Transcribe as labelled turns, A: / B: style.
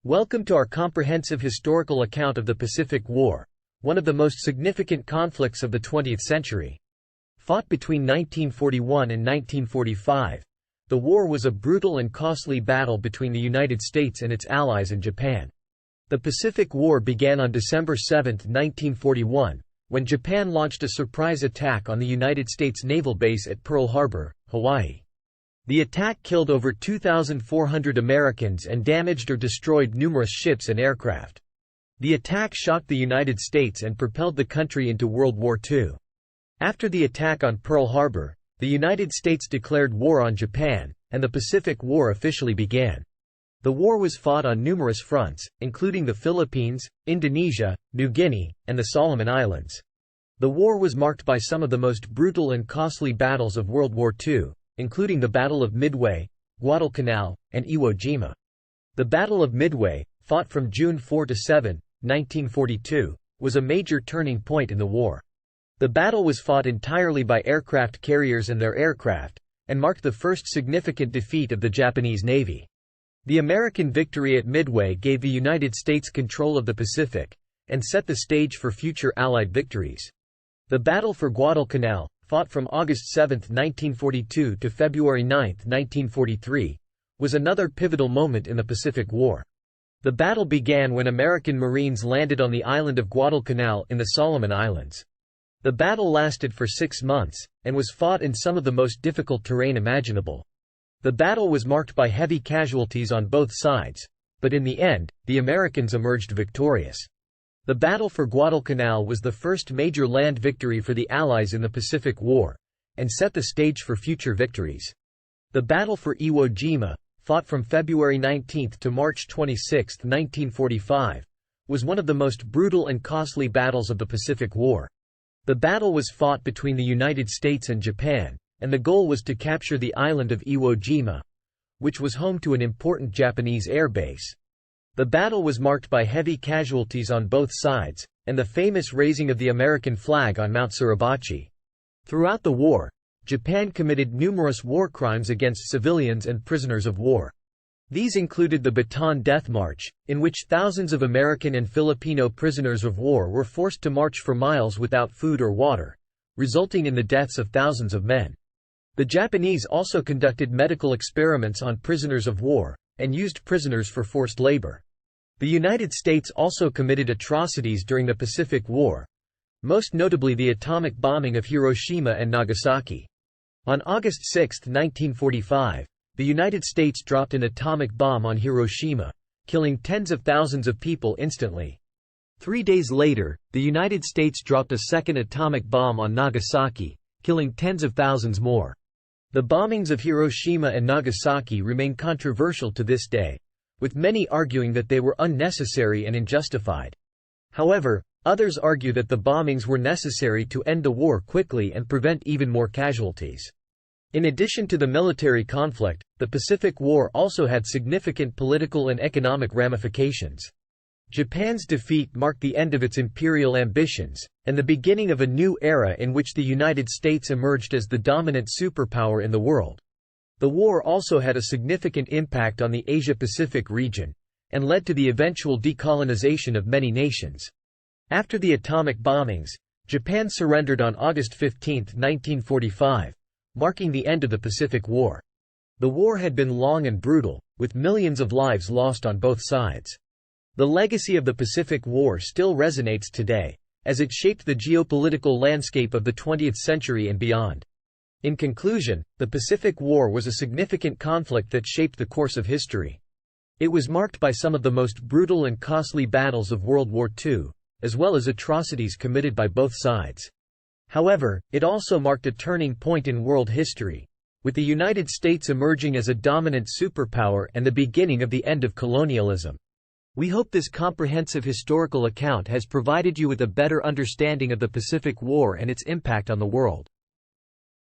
A: Welcome to our comprehensive historical account of the Pacific War, one of the most significant conflicts of the 20th century. Fought between 1941 and 1945, the war was a brutal and costly battle between the United States and its allies in Japan. The Pacific War began on December 7, 1941, when Japan launched a surprise attack on the United States naval base at Pearl Harbor, Hawaii. The attack killed over 2,400 Americans and damaged or destroyed numerous ships and aircraft. The attack shocked the United States and propelled the country into World War II. After the attack on Pearl Harbor, the United States declared war on Japan, and the Pacific War officially began. The war was fought on numerous fronts, including the Philippines, Indonesia, New Guinea, and the Solomon Islands. The war was marked by some of the most brutal and costly battles of World War II, including the Battle of Midway, Guadalcanal, and Iwo Jima. The Battle of Midway, fought from June 4 to 7, 1942, was a major turning point in the war. The battle was fought entirely by aircraft carriers and their aircraft, and marked the first significant defeat of the Japanese Navy. The American victory at Midway gave the United States control of the Pacific, and set the stage for future Allied victories. The Battle for Guadalcanal, fought from August 7, 1942 to February 9, 1943, was another pivotal moment in the Pacific War. The battle began when American Marines landed on the island of Guadalcanal in the Solomon Islands. The battle lasted for 6 months, and was fought in some of the most difficult terrain imaginable. The battle was marked by heavy casualties on both sides, but in the end, the Americans emerged victorious. The Battle for Guadalcanal was the first major land victory for the Allies in the Pacific War, and set the stage for future victories. The Battle for Iwo Jima, fought from February 19 to March 26, 1945, was one of the most brutal and costly battles of the Pacific War. The battle was fought between the United States and Japan, and the goal was to capture the island of Iwo Jima, which was home to an important Japanese air base. The battle was marked by heavy casualties on both sides, and the famous raising of the American flag on Mount Suribachi. Throughout the war, Japan committed numerous war crimes against civilians and prisoners of war. These included the Bataan Death March, in which thousands of American and Filipino prisoners of war were forced to march for miles without food or water, resulting in the deaths of thousands of men. The Japanese also conducted medical experiments on prisoners of war, and used prisoners for forced labor. The United States also committed atrocities during the Pacific War, most notably the atomic bombing of Hiroshima and Nagasaki. On August 6, 1945, the United States dropped an atomic bomb on Hiroshima, killing tens of thousands of people instantly. 3 days later, the United States dropped a second atomic bomb on Nagasaki, killing tens of thousands more. The bombings of Hiroshima and Nagasaki remain controversial to this day, with many arguing that they were unnecessary and unjustified. However, others argue that the bombings were necessary to end the war quickly and prevent even more casualties. In addition to the military conflict, the Pacific War also had significant political and economic ramifications. Japan's defeat marked the end of its imperial ambitions, and the beginning of a new era in which the United States emerged as the dominant superpower in the world. The war also had a significant impact on the Asia-Pacific region, and led to the eventual decolonization of many nations. After the atomic bombings, Japan surrendered on August 15, 1945, marking the end of the Pacific War. The war had been long and brutal, with millions of lives lost on both sides. The legacy of the Pacific War still resonates today, as it shaped the geopolitical landscape of the 20th century and beyond. In conclusion, the Pacific War was a significant conflict that shaped the course of history. It was marked by some of the most brutal and costly battles of World War II, as well as atrocities committed by both sides. However, it also marked a turning point in world history, with the United States emerging as a dominant superpower and the beginning of the end of colonialism. We hope this comprehensive historical account has provided you with a better understanding of the Pacific War and its impact on the world.